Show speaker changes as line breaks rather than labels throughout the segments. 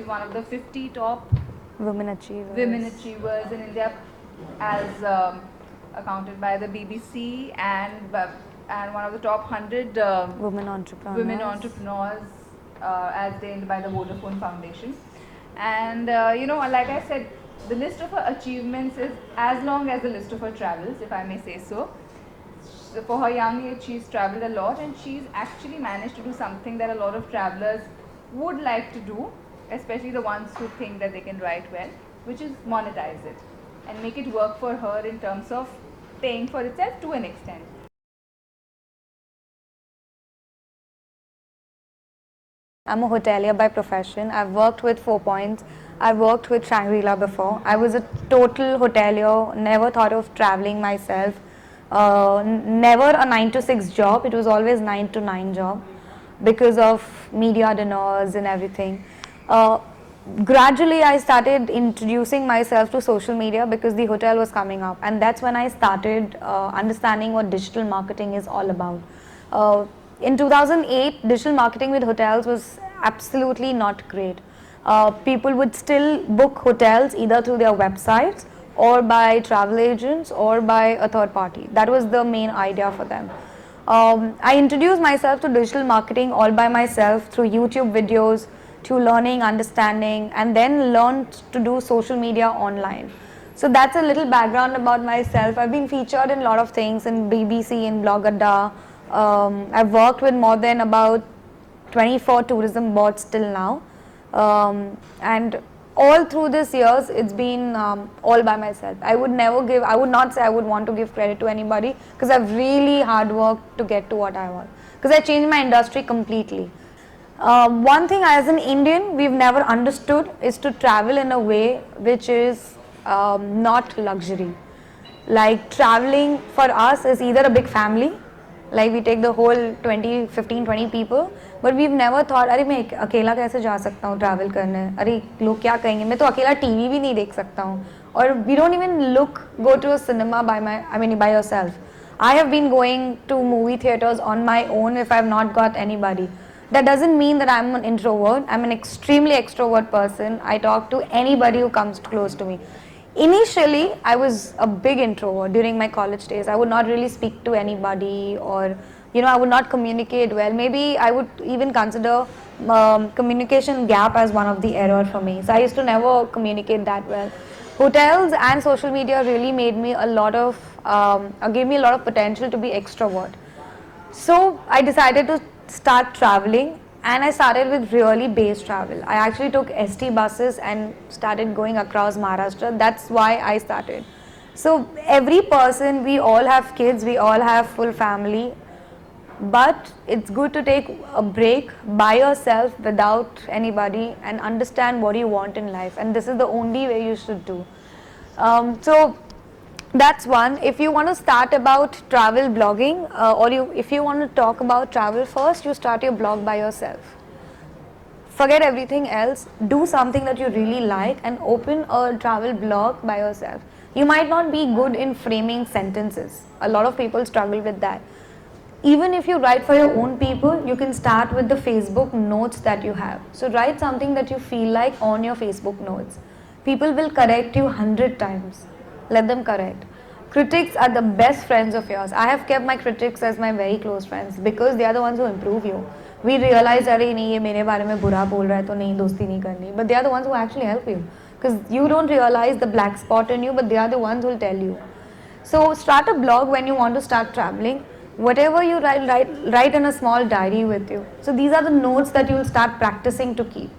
she's one of the 50 top
women
achievers in India, as accounted by the BBC, and one of the top 100
women
entrepreneurs as named by the Vodafone Foundation. And like I said, the list of her achievements is as long as the list of her travels, if I may say so. For her young age, she's traveled a lot, and she's actually managed to do something that a lot of travelers would like to do, especially the ones who think that they can write well, which is monetize it and make it work for her in terms of paying for itself to an extent.
I'm a hotelier by profession. I've worked with 4 Points. I've worked with Shangri-La before. I was a total hotelier, never thought of traveling myself. Never a 9 to 6 job. It was always 9 to 9 job because of media dinners and everything. Gradually I started introducing myself to social media because the hotel was coming up, and that's when I started understanding what digital marketing is all about. In 2008, digital marketing with hotels was absolutely not great. People would still book hotels either through their websites or by travel agents or by a third party. That was the main idea for them. I introduced myself to digital marketing all by myself through YouTube videos, through learning, understanding, and then learned to do social media online. So that's a little background about myself. I've been featured in a lot of things in BBC, in Blogadda. I've worked with more than about 24 tourism boards till now, and all through these years it's been all by myself. I would not say I would want to give credit to anybody, because I've really hard worked to get to what I want, because I changed my industry completely. One thing as an Indian we've never understood is to travel in a way which is not luxury. Like, traveling for us is either a big family, like we take the whole 15-20 people, but we've never thought, अरे मैं अकेला कैसे जा सकता हूँ travel करने, अरे लोग क्या कहेंगे, मैं तो अकेला टीवी भी नहीं देख सकता हूँ. Or we don't even go to a cinema by yourself. I have been going to movie theaters on my own if I have not got anybody. That doesn't mean that I'm an introvert. I'm an extremely extrovert person. I talk to anybody who comes close to me. Initially, I was a big introvert during my college days. I would not really speak to anybody, or I would not communicate well. Maybe I would even consider communication gap as one of the error for me. So I used to never communicate that well. Hotels and social media really made me gave me a lot of potential to be extrovert. So I decided to start traveling, and I started with really base travel. I actually took ST buses and started going across Maharashtra. That's why I started. So every person, we all have kids, we all have full family, but it's good to take a break by yourself without anybody and understand what you want in life, and this is the only way you should do. So that's one. If you want to start about travel blogging, if you want to talk about travel first, you start your blog by yourself. Forget everything else, do something that you really like and open a travel blog by yourself. You might not be good in framing sentences. A lot of people struggle with that. Even if you write for your own people, you can start with the Facebook notes that you have. So write something that you feel like on your Facebook notes. People will correct you 100 times. Let them correct. Critics are the best friends of yours. I have kept my critics as my very close friends because they are the ones who improve you. We realize, अरे नहीं ये मेरे बारे में बुरा बोल रहा है तो नहीं दोस्ती नहीं करनी. But they are the ones who actually help you, because you don't realize the black spot in you, but they are the ones who will tell you. So start a blog when you want to start traveling. Whatever you write in a small diary with you. So these are the notes that you will start practicing to keep.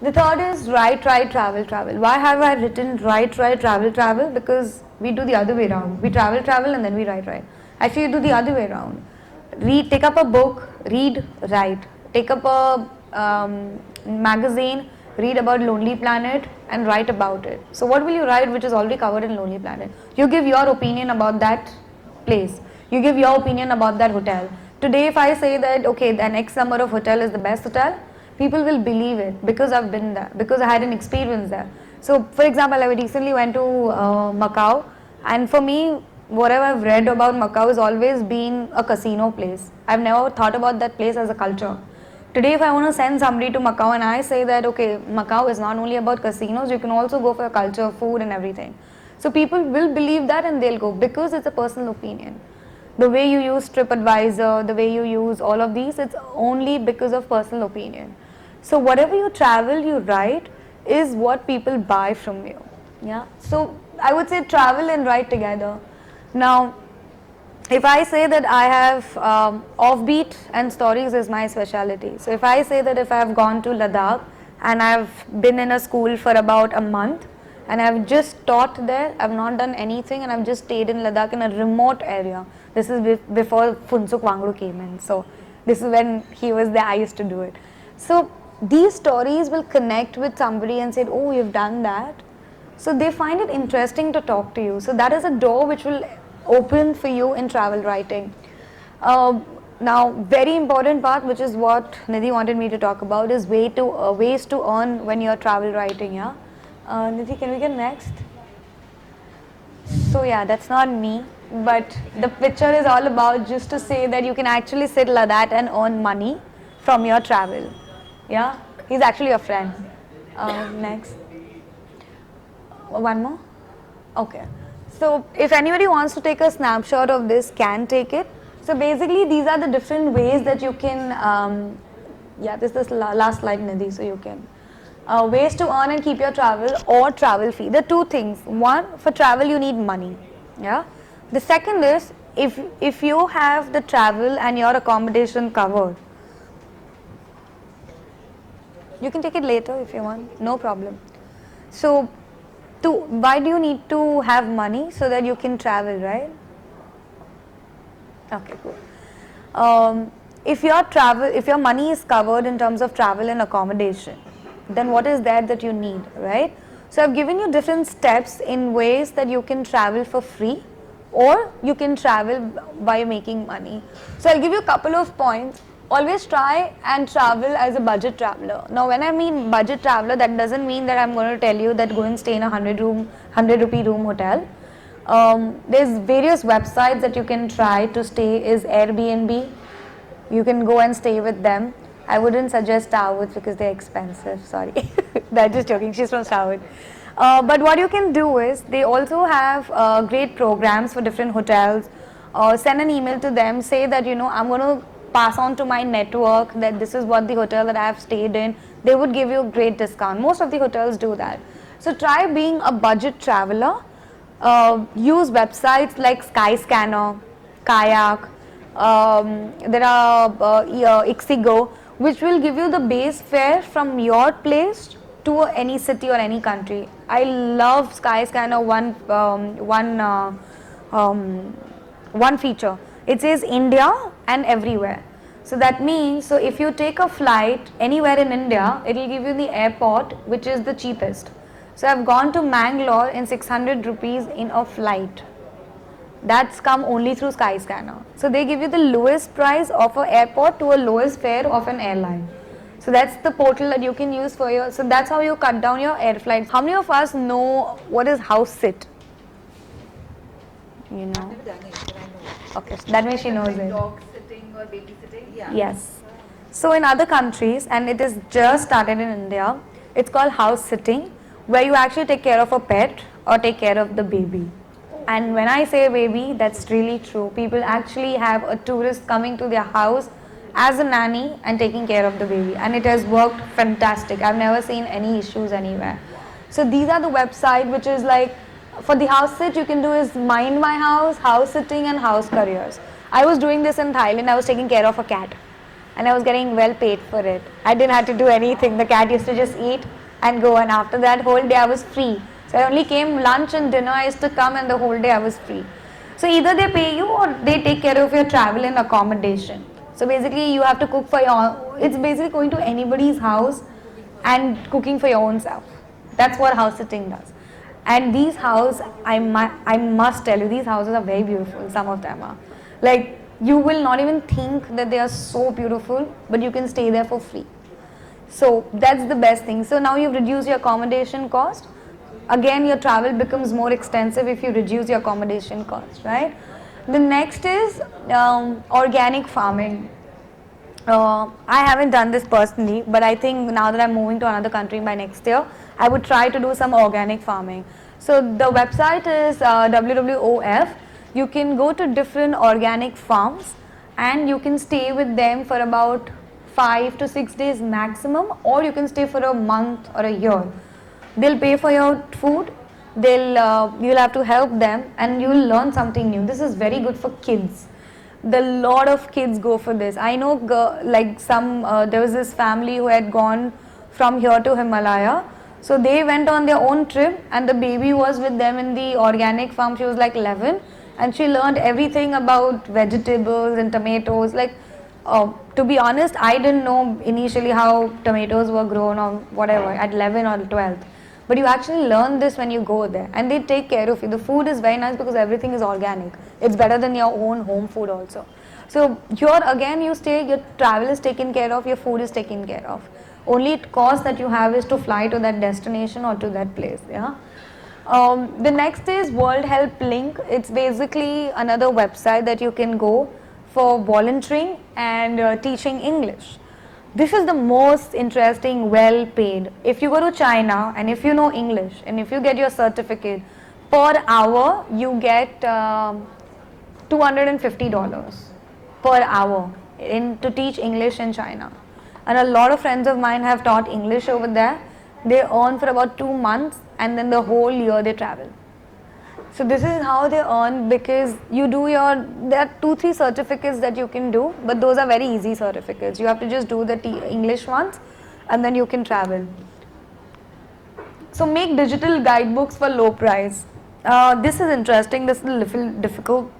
The third is write, travel. Why have I written write, travel? Because we do the other way around. We travel, and then we write. Actually, you do the other way around. Take up a book, read, write. Take up a magazine, read about Lonely Planet and write about it. So what will you write which is already covered in Lonely Planet? You give your opinion about that place. You give your opinion about that hotel. Today if I say that, okay, the X number of hotel is the best hotel, people will believe it because I've been there, because I had an experience there. So for example, I recently went to Macau, and for me, whatever I've read about Macau has always been a casino place. I've never thought about that place as a culture. Today, if I want to send somebody to Macau and I say that, okay, Macau is not only about casinos, you can also go for culture, food, and everything. So people will believe that and they'll go because it's a personal opinion. The way you use TripAdvisor, the way you use all of these, it's only because of personal opinion. So whatever you travel, you write is what people buy from you. Yeah. So I would say travel and write together. Now, if I say that I have offbeat and stories is my specialty. So if I say that if I have gone to Ladakh and I have been in a school for about a month and I have just taught there, I have not done anything and I have just stayed in Ladakh in a remote area. This is before Funsuk Wangru came in. So this is when he was there, I used to do it. So these stories will connect with somebody and say, oh, you've done that. So they find it interesting to talk to you. So that is a door which will open for you in travel writing. Now, very important part, which is what Nidhi wanted me to talk about, is ways to earn when you're travel writing. Yeah, Nidhi, can we get next? So yeah, that's not me, but the picture is all about just to say that you can actually sit like that and earn money from your travel. Yeah, he's actually a friend. Next, one more. Okay. So if anybody wants to take a snapshot of this, can take it. So basically these are the different ways that you can, yeah, this is the last slide, Nidhi, so you can. Ways to earn and keep your travel or travel fee. The two things. One, for travel you need money. Yeah. The second is, if you have the travel and your accommodation covered, you can take it later if you want, no problem. So why do you need to have money? So that you can travel, right? Okay, cool. If your money is covered in terms of travel and accommodation, then what is that you need, right? So I've given you different steps in ways that you can travel for free or you can travel by making money. So I'll give you a couple of points. Always try and travel as a budget traveler. Now when I mean budget traveler, that doesn't mean that I'm going to tell you that go and stay in a 100 rupee room hotel. There's various websites that you can try to stay. Is Airbnb. You can go and stay with them. I wouldn't suggest Starwood because they're expensive, sorry. That's just joking, she's from Starwood. But what you can do is, they also have great programs for different hotels. Send an email to them, say that, I'm going to pass on to my network that this is what the hotel that I have stayed in. They would give you a great discount. Most of the hotels do that. So try being a budget traveler. Use websites like Skyscanner, Kayak, there are Ixigo, which will give you the base fare from your place to any city or any country. I love Skyscanner one feature. It says India and everywhere. So that means, so if you take a flight anywhere in India, it will give you the airport which is the cheapest. So I've gone to Mangalore in 600 rupees in a flight. That's come only through Skyscanner. So they give you the lowest price of an airport to a lowest fare of an airline. So that's the portal that you can use for your, so that's how you cut down your air flights. How many of us know what is house sit? You know?
I've never done it, but I know.
Okay, so that means she knows it.
Dog sitting or babysitting? Yeah.
Yes. So in other countries, and it is just started in India, it's called house sitting, where you actually take care of a pet or take care of the baby. And when I say baby, that's really true. People actually have a tourist coming to their house as a nanny and taking care of the baby, and it has worked fantastic. I've never seen any issues anywhere. So these are the website which is like, for the house sit you can do is Mind My House sitting and house careers. I was doing this in Thailand. I was taking care of a cat and I was getting well paid for it. I didn't have to do anything. The cat used to just eat and go, and after that whole day I was free. So I only came lunch and dinner, I used to come, and the whole day I was free. So either they pay you or they take care of your travel and accommodation. So basically you have to cook for your, it's basically going to anybody's house and cooking for your own self. That's what house sitting does. And these houses, I must tell you, these houses are very beautiful. Some of them are. Like, you will not even think that they are so beautiful, but you can stay there for free. So that's the best thing. So now you've reduced your accommodation cost. Again, your travel becomes more extensive if you reduce your accommodation cost, right? The next is organic farming. I haven't done this personally, but I think now that I'm moving to another country by next year, I would try to do some organic farming. So the website is WWOF. You can go to different organic farms and you can stay with them for about 5 to 6 days maximum, or you can stay for a month or a year. They'll pay for your food, you'll have to help them, and you'll learn something new. This is very good for kids. The lot of kids go for this. I know, like some there was this family who had gone from here to Himalaya, so they went on their own trip and the baby was with them in the organic farm. She was like 11 and she learned everything about vegetables and tomatoes. Like to be honest, I didn't know initially how tomatoes were grown or whatever at 11 or 12, but you actually learn this when you go there, and they take care of you. The food is very nice because everything is organic. It's better than your own home food also. So here again you stay, your travel is taken care of, your food is taken care of. Only cost that you have is to fly to that destination or to that place. Yeah. The next is World Help Link. It's basically another website that you can go for volunteering and teaching English. This is the most interesting, well paid. If you go to China and if you know English and if you get your certificate, per hour you get $250 per hour to teach English in China. And a lot of friends of mine have taught English over there. They earn for about 2 months and then the whole year they travel. So this is how they earn, because you do there are 2-3 certificates that you can do, but those are very easy certificates. You have to just do the English ones and then you can travel. So make digital guidebooks for low price. This is interesting, this is a little difficult.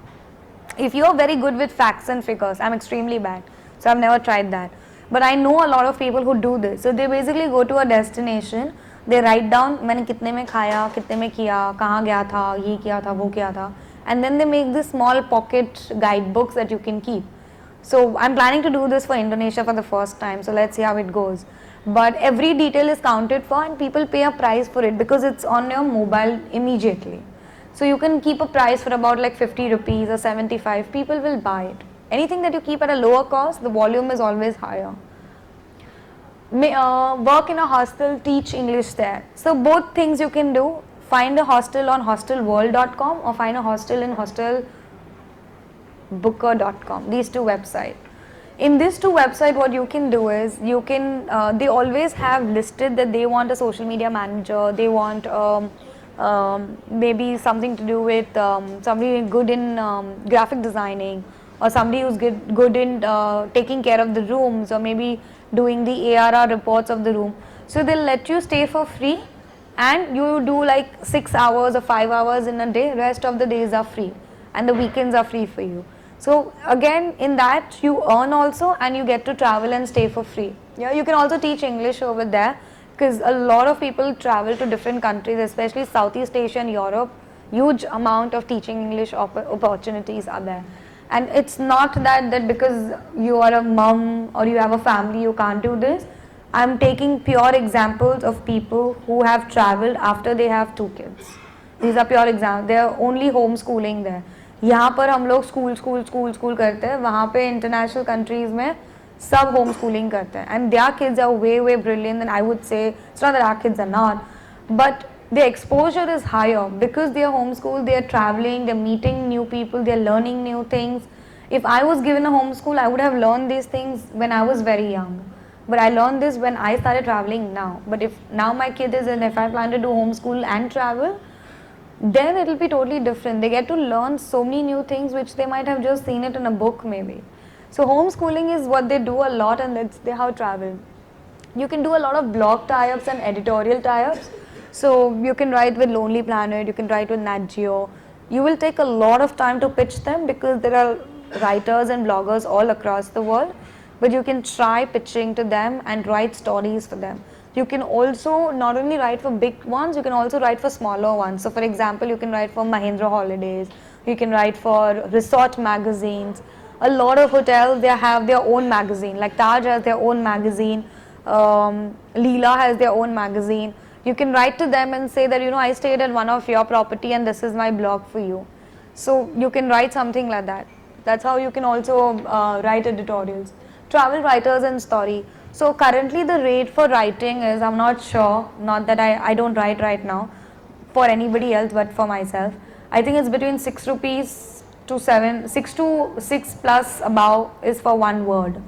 If you are very good with facts and figures, I'm extremely bad, so I've never tried that. But I know a lot of people who do this. So they basically go to a destination, they write down मैंने कितने में खाया, कितने में किया, कहाँ गया था, ये किया था, वो किया था, and then they make this small pocket guidebooks that you can keep. So I'm planning to do this for Indonesia for the first time, so let's see how it goes. But every detail is counted for and people pay a price for it because it's on your mobile immediately. So you can keep a price for about like 50 rupees or 75, people will buy it. Anything that you keep at a lower cost, the volume is always higher. Work in a hostel, teach English there. So both things you can do. Find a hostel on hostelworld.com or find a hostel in hostelbooker.com. These two websites. In these two websites, what you can do is you can. They always have listed that they want a social media manager. They want maybe something to do with somebody good in graphic designing, or somebody who's good in taking care of the rooms, or maybe doing the ARR reports of the room. So they'll let you stay for free and you do like 6 hours or 5 hours in a day, rest of the days are free and the weekends are free for you. So again, in that you earn also and you get to travel and stay for free. Yeah, you can also teach English over there because a lot of people travel to different countries, especially Southeast Asia and Europe. Huge amount of teaching English opportunities are there. And it's not that because you are a mom or you have a family you can't do this. I'm taking pure examples of people who have traveled after they have 2 kids. These are pure examples. They are only homeschooling there. यहाँ पर हम लोग school करते हैं, वहाँ पे international countries में सब homeschooling करते हैं. And their kids are way brilliant than I would say. It's not that our kids are not, but the exposure is higher because they are homeschooled, they are traveling, they are meeting new people, they are learning new things. If I was given a homeschool, I would have learned these things when I was very young. But I learned this when I started traveling now. But if now my kid is and if I plan to do homeschool and travel, then it will be totally different. They get to learn so many new things which they might have just seen it in a book maybe. So homeschooling is what they do a lot, and that's how travel. You can do a lot of blog tie-ups and editorial tie-ups. So you can write with Lonely Planet, you can write with Nat Geo. You will take a lot of time to pitch them because there are writers and bloggers all across the world, but you can try pitching to them and write stories for them. You can also not only write for big ones, you can also write for smaller ones. So for example, you can write for Mahindra Holidays, you can write for resort magazines. A lot of hotels, they have their own magazine, like Taj has their own magazine, Leela has their own magazine. You can write to them and say that, I stayed at one of your property and this is my blog for you. So you can write something like that. That's how you can also write editorials. travel writers and story. So currently the rate for writing is, I'm not sure, not that I don't write right now for anybody else but for myself. I think it's between 6 rupees to 7, 6 to 6 plus above is for one word.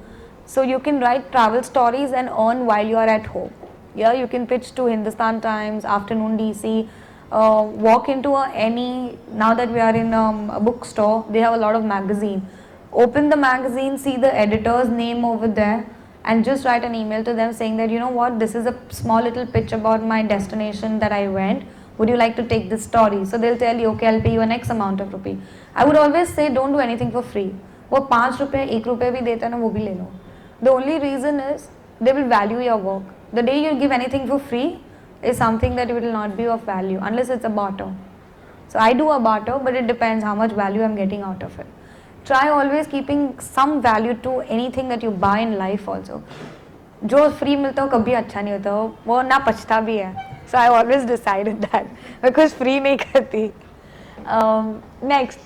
So you can write travel stories and earn while you are at home. Yeah, you can pitch to Hindustan Times, Afternoon DC, walk into any, now that we are in a bookstore, they have a lot of magazine. Open the magazine, see the editor's name over there, and just write an email to them saying that, you know what, this is a small little pitch about my destination that I went. Would you like to take this story? So they'll tell you, okay, I'll pay you an X amount of rupee. I would always say, don't do anything for free. वो 5 रुपए 1 रुपए भी देता है ना, वो भी ले लो. The only reason is they will value your work. The day you give anything for free is something that will not be of value unless it's a barter. So I do a barter, but it depends how much value I'm getting out of it. Try always keeping some value to anything that you buy in life also. जो free मिलता हो कभी अच्छा नहीं होता हो, वो ना पछता भी है. So I always decided that because free नहीं करती. Next,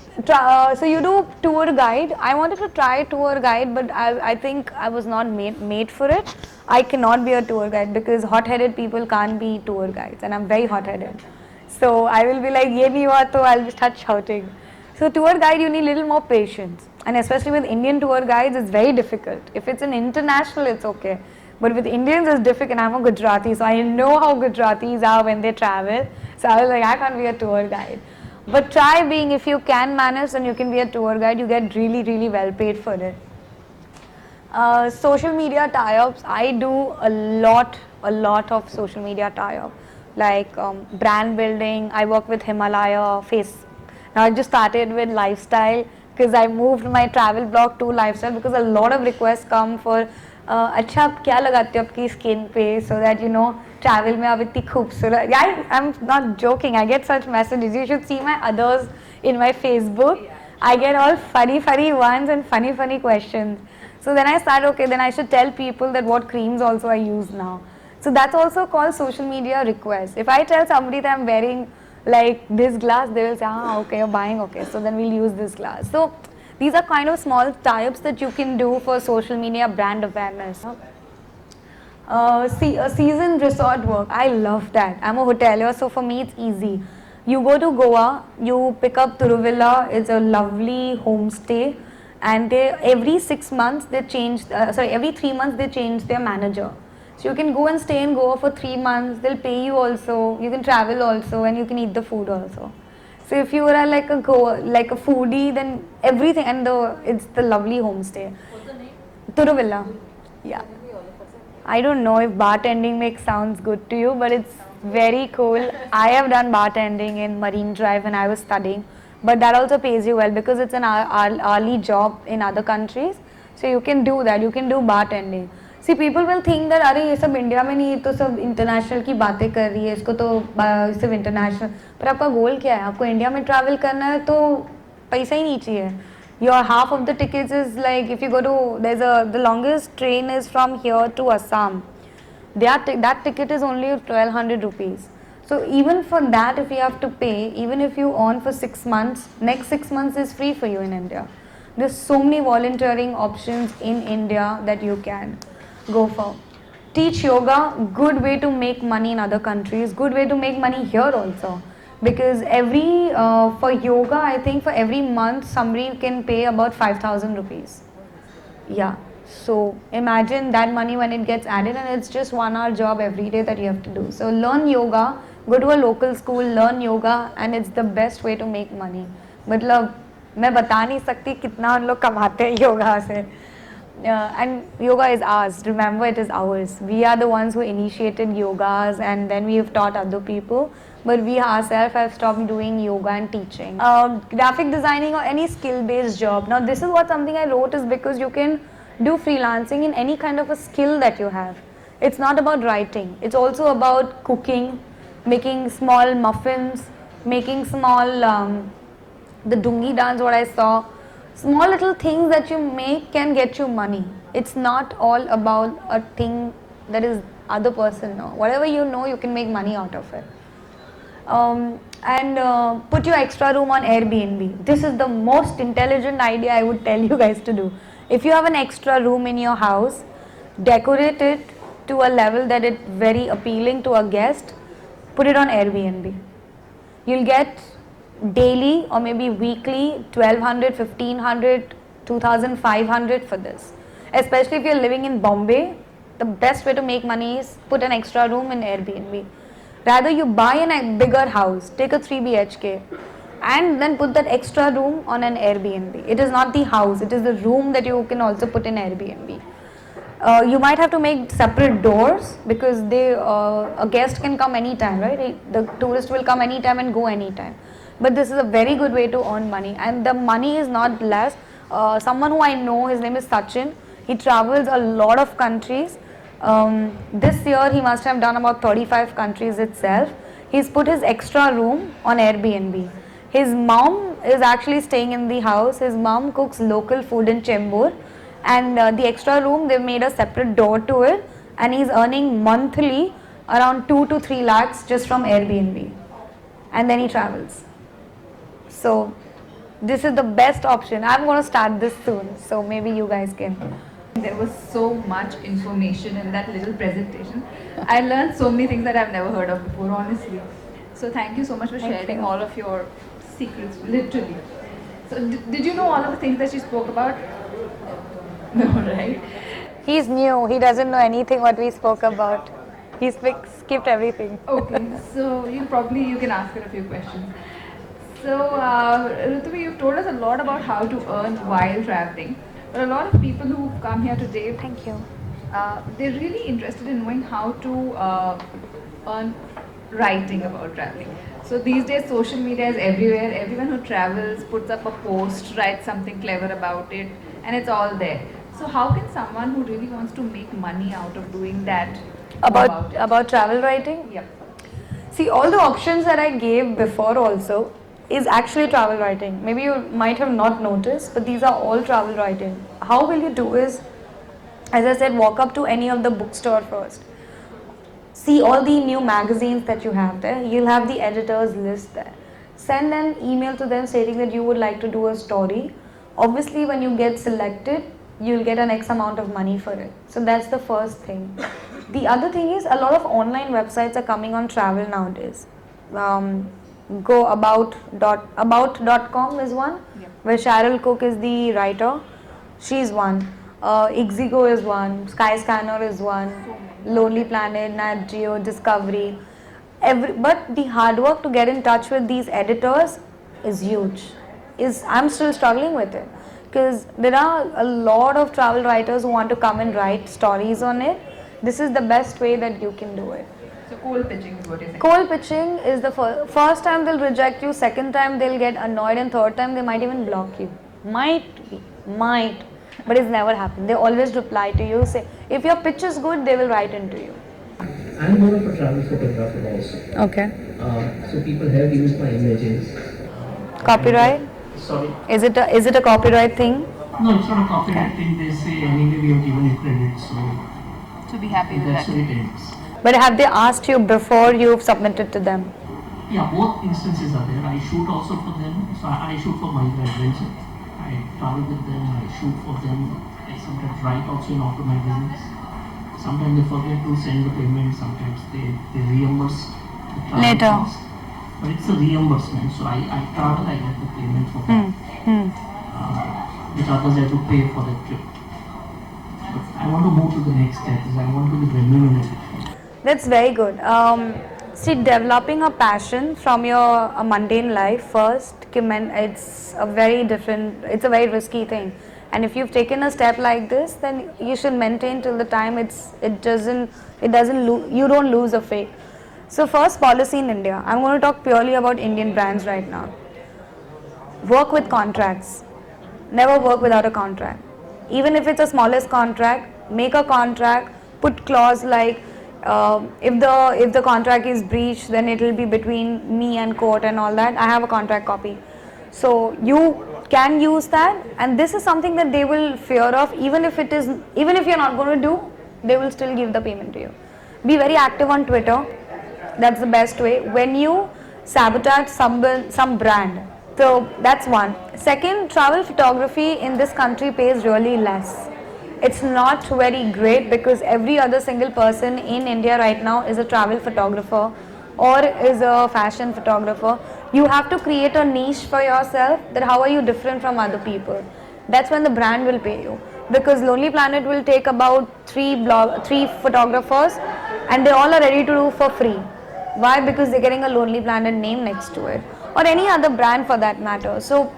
so you do tour guide. I wanted to try tour guide, but I think I was not made for it. I cannot be a tour guide because hot-headed people can't be tour guides, and I'm very hot-headed. So I will be like, ye nahi hua, to I'll start shouting. So tour guide, you need little more patience, and especially with Indian tour guides, it's very difficult. If it's an international, it's okay. But with Indians, it's difficult. I'm a Gujarati, so I know how Gujaratis are when they travel. So I was like, I can't be a tour guide. But try being, if you can manage, then you can be a tour guide. You get really, really well paid for it. Social media tie-ups, I do a lot of social media tie-up. Like brand building, I work with Himalaya, Now I just started with lifestyle because I moved my travel blog to lifestyle because a lot of requests come for अच्छा आप क्या लगाते हो आपकी skin पे so that you know travel में आप इतनी खूबसूरत. I'm not joking, I get such messages. You should see my others in my Facebook. I get all funny ones and funny questions. So then I started, okay, then I should tell people that what creams also I use now. So that's also called social media request. If I tell somebody that I'm wearing like this glass, they will say, okay, you're buying, okay, so then we'll use this glass. So these are kind of small tie-ups that you can do for social media brand awareness. Season resort work, I love that. I'm a hotelier, so for me it's easy. You go to Goa, you pick up Tiruvilla, it's a lovely homestay, and every 6 months they change, every 3 months they change their manager. So you can go and stay in Goa for 3 months, they'll pay you also, you can travel also, and you can eat the food also. So if you are like a foodie, then everything, and it's the lovely homestay.
What's the name?
Tiruvilla. Yeah. I don't know if bartending sounds good to you, but it's very cool. I have done bartending in Marine Drive when I was studying, but that also pays you well because it's an hourly job in other countries. So you can do that. You can do bartending. See, people will think that अरे ये सब India में नहीं है तो सब international की बातें कर रही है, इसको तो सिर्फ इंटरनेशनल. पर आपका गोल क्या है? आपको इंडिया में ट्रैवल करना है तो पैसा ही नहीं चाहिए. Your half of the tickets is like if you go to the longest train is from here to Assam. That ticket is only 1200 rupees. So even for that, if you have to pay, even if you earn for 6 months, next 6 months is free for you in India. There's so many volunteering options in India that you can go for. Teach yoga, good way to make money in other countries, good way to make money here also. Because for yoga, I think for every month somebody can pay about 5,000 rupees. Yeah. So imagine that money when it gets added, and it's just 1 hour job every day that you have to do. So learn yoga, go to a local school, learn yoga, and it's the best way to make money. मतलब मैं बता नहीं सकती कितना हम लोग कमाते हैं योगा से. And yoga is ours. Remember, it is ours. We are the ones who initiated yogas, and then we have taught other people. But we ourselves have stopped doing yoga and teaching. Graphic designing or any skill-based job. Now, this is something I wrote is because you can do freelancing in any kind of a skill that you have. It's not about writing. It's also about cooking, making small muffins, making small, the dungi dance what I saw. Small little things that you make can get you money. It's not all about a thing that is other person know. Whatever you know, you can make money out of it. And put your extra room on Airbnb. This is the most intelligent idea I would tell you guys to do. If you have an extra room in your house, decorate it to a level that it's very appealing to a guest, put it on Airbnb. You'll get daily or maybe weekly 1200, 1500, 2500 for this. Especially if you're living in Bombay, the best way to make money is put an extra room in Airbnb. Rather you buy a bigger house, take a 3 BHK and then put that extra room on an Airbnb. It is not the house, it is the room that you can also put in Airbnb. You might have to make separate doors because a guest can come anytime, right? The tourist will come anytime and go anytime. But this is a very good way to earn money, and the money is not less. Someone who I know, his name is Sachin. He travels a lot of countries. This year he must have done about 35 countries itself. He's put his extra room on Airbnb. His mom is actually staying in the house. His mom cooks local food in Chembur, and the extra room they've made a separate door to it, and he's earning monthly around 2 to 3 lakhs just from Airbnb, and then he travels. So this is the best option. I'm going to start this soon, so maybe you guys can.
There was so much information in that little presentation. I learned so many things that I've never heard of before, honestly. So thank you so much for sharing all of your secrets, literally. So did you know all of the things that she spoke about? No, right?
He's new. He doesn't know anything what we spoke about. He skipped everything.
Okay, so you can ask her a few questions. So, Rutavi, you've told us a lot about how to earn while traveling. But a lot of people who come here today,
Thank you.
they're really interested in knowing how to earn writing about traveling. So these days, social media is everywhere. Everyone who travels puts up a post, writes something clever about it, and it's all there. So how can someone who really wants to make money out of doing that
About travel writing?
Yep.
See, all the options that I gave before also is actually travel writing. Maybe you might have not noticed, but these are all travel writing. How will you do is, as I said, walk up to any of the bookstore first. See all the new magazines that you have there. You'll have the editor's list there. Send an email to them stating that you would like to do a story. Obviously, when you get selected, you'll get an X amount of money for it. So that's the first thing. The other thing is, a lot of online websites are coming on travel nowadays. Go about.com is one, where Cheryl Cook is the writer. She's one. Ixigo is one. Skyscanner is one. Lonely Planet, Nat Geo, Discovery. But the hard work to get in touch with these editors is huge. I'm still struggling with it, because there are a lot of travel writers who want to come and write stories on it. This is the best way that you can do it.
So cold pitching is what you're saying.
Cold pitching is the first time they'll reject you, second time they'll get annoyed, and third time they might even block you. Might, but it's never happened. They always reply to you, say if your pitch is good, they will write into you.
I'm more of a travel photographer also.
Okay.
So people have used my images.
Copyright?
Sorry?
Is it a copyright thing?
No, it's not a copyright thing. They say anyway we have given you credit, so
be happy with
that's
that.
what it ends.
But have they asked you before you've submitted to them?
Yeah, both instances are there. I shoot also for them. So I shoot for my adventure. I travel with them. I shoot for them. I sometimes write also in auto magazines. Sometimes they forget to send the payment. Sometimes they reimburse the travel
Later.
cost. But it's a reimbursement. So I travel, I get the payment for that. Which others have to pay for the trip. But I want to move to the next step. Is I want to be remunerated.
That's very good. See, developing a passion from your mundane life first, it's a very risky thing. And if you've taken a step like this, then you should maintain till the time you don't lose a faith. So first, policy in India. I'm going to talk purely about Indian brands right now. Work with contracts. Never work without a contract. Even if it's the smallest contract, make a contract, put clause like if the contract is breached, then it will be between me and court and all that. I have a contract copy. So you can use that, and this is something that they will fear of. Even if you're not going to do, they will still give the payment to you. Be very active on Twitter. That's the best way. When you sabotage some brand, So that's one. Second, travel photography in this country pays really less. It's not very great because every other single person in India right now is a travel photographer or is a fashion photographer. You have to create a niche for yourself, that how are you different from other people. That's when the brand will pay you, because Lonely Planet will take about three photographers and they all are ready to do for free. Why? Because they're getting a Lonely Planet name next to it, or any other brand for that matter. So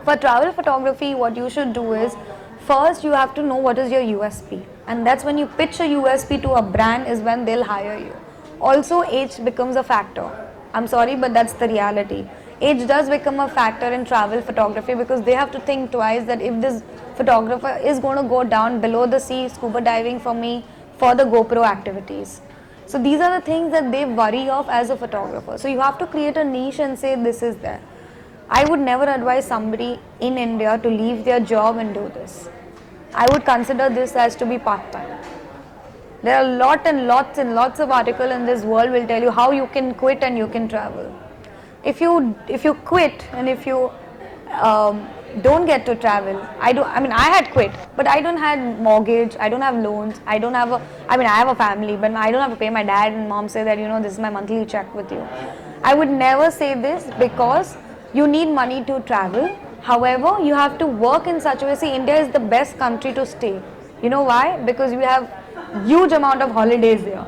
for travel photography, what you should do is, first you have to know what is your USP, and that's when you pitch a USP to a brand is when they'll hire you. Also, age becomes a factor. I'm sorry, but that's the reality. Age does become a factor in travel photography, because they have to think twice that if this photographer is going to go down below the sea scuba diving for me for the GoPro activities. So these are the things that they worry of as a photographer. So you have to create a niche and say this is there. I would never advise somebody in India to leave their job and do this. I would consider this as to be part-time. There are lots and lots of articles in this world will tell you how you can quit and you can travel. If you quit and if you don't get to travel, I had quit, but I don't have mortgage, I don't have loans, I have a family, but I don't have to pay my dad and mom say that this is my monthly check with you. I would never say this, because you need money to travel. However, you have to work in such a way. See, India is the best country to stay. You know why? Because we have huge amount of holidays here.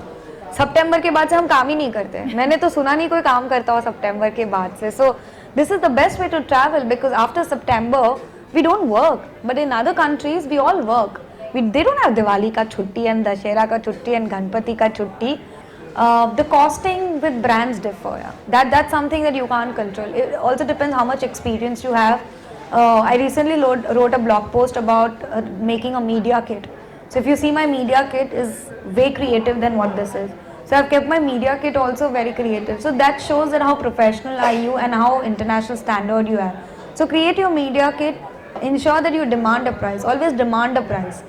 सितंबर के बाद से हम काम ही नहीं करते. मैंने तो सुना नहीं कोई काम करता हो सितंबर के बाद से. So this is the best way to travel, because after September we don't work, but in other countries we all work. They don't have Diwali ka chutti and Dashera ka chutti and Ganpati ka chutti. The costing with brands differ. Yeah. That's something that you can't control. It also depends how much experience you have. I recently wrote a blog post about making a media kit. So if you see, my media kit is way creative than what this is. So I've kept my media kit also very creative. So that shows that how professional are you and how international standard you have. So create your media kit. Ensure that you demand a price. Always demand a price.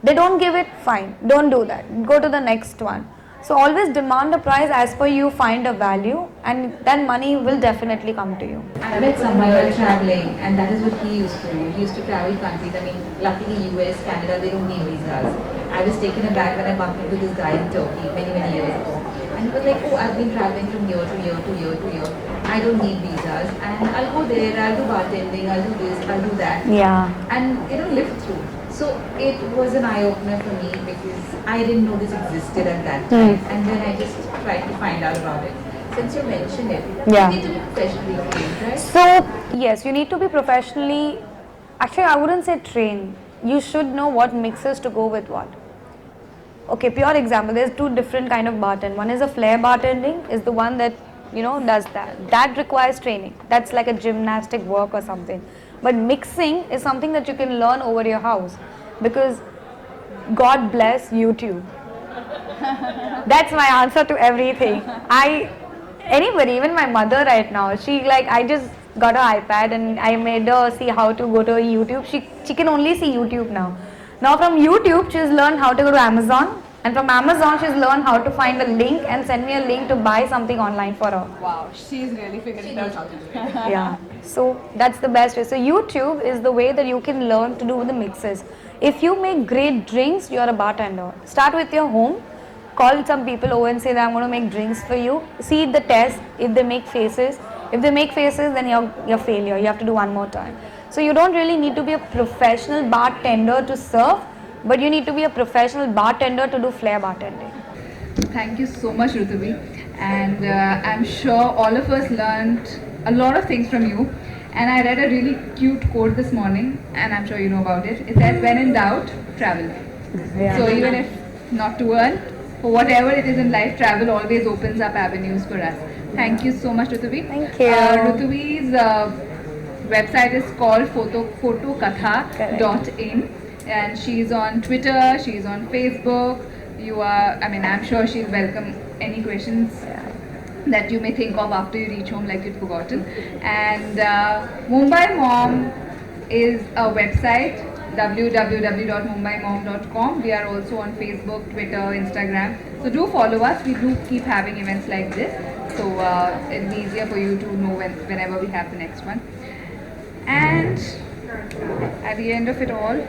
They don't give it, fine. Don't do that. Go to the next one. So always demand a price as per you find a value, and then money will definitely come to you.
I met someone while traveling, and that is what he used to do. He used to travel countries. I mean, luckily US, Canada, they don't need visas. I was taken aback when I bumped into this guy in Turkey many years ago. And he was like, oh, I've been traveling from year to year to year to year. I don't need visas. And I'll go there, I'll do bartending, I'll do this, I'll do that.
Yeah.
And, live through. So it was an eye-opener for me, because I didn't know this existed at that time. And then I just tried to find out about it. Since you mentioned it,
Yeah.
you need to be professionally trained, right?
So yes, you need to be professionally, actually I wouldn't say trained. You should know what mixes to go with what. Okay, pure example, there's two different kind of bartend. One is a flair bartending, is the one that does that. That requires training. That's like a gymnastic work or something. But mixing is something that you can learn over your house, because God bless YouTube. That's my answer to everything. Anybody, even my mother right now, I just got an iPad and I made her see how to go to YouTube. She can only see YouTube now. Now from YouTube, she's learned how to go to Amazon, and from Amazon, she's learned how to find a link and send me a link to buy something online for her.
Wow, she's really figuring out how to do it.
Yeah, so that's the best way. So YouTube is the way that you can learn to do the mixes. If you make great drinks, you're a bartender. Start with your home. Call some people over and say that I'm going to make drinks for you. See the test. If they make faces, then you're failure. You have to do one more time. So you don't really need to be a professional bartender to serve, but you need to be a professional bartender to do flair bartending.
Thank you so much, Rutavi. And I'm sure all of us learned a lot of things from you. And I read a really cute quote this morning, and I'm sure you know about it. It says, when in doubt, travel.
Yeah.
So even if not to earn, for whatever it is in life, travel always opens up avenues for us. Thank you so much, Rutavi.
Thank you.
Rutavi's website is called photokatha.in, and she's on Twitter, she's on Facebook. I'm sure she'll welcome any questions that you may think of after you reach home like you'd forgotten. And Mumbai Mom is a website, www.mumbaimom.com. We are also on Facebook, Twitter, Instagram. So do follow us. We do keep having events like this. So it'll be easier for you to know whenever we have the next one. And at the end of it all,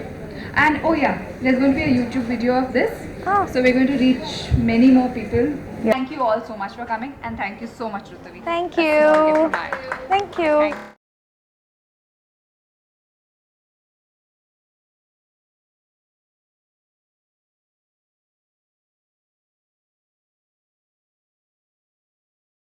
and oh yeah, there's going to be a YouTube video of this.
Oh.
So we're going to reach many more people.
Yeah.
Thank you all so much for coming, and thank you so much, Rutavi.
Thank
That's a small gift
you.
from my end.
Thank you.
Thank you.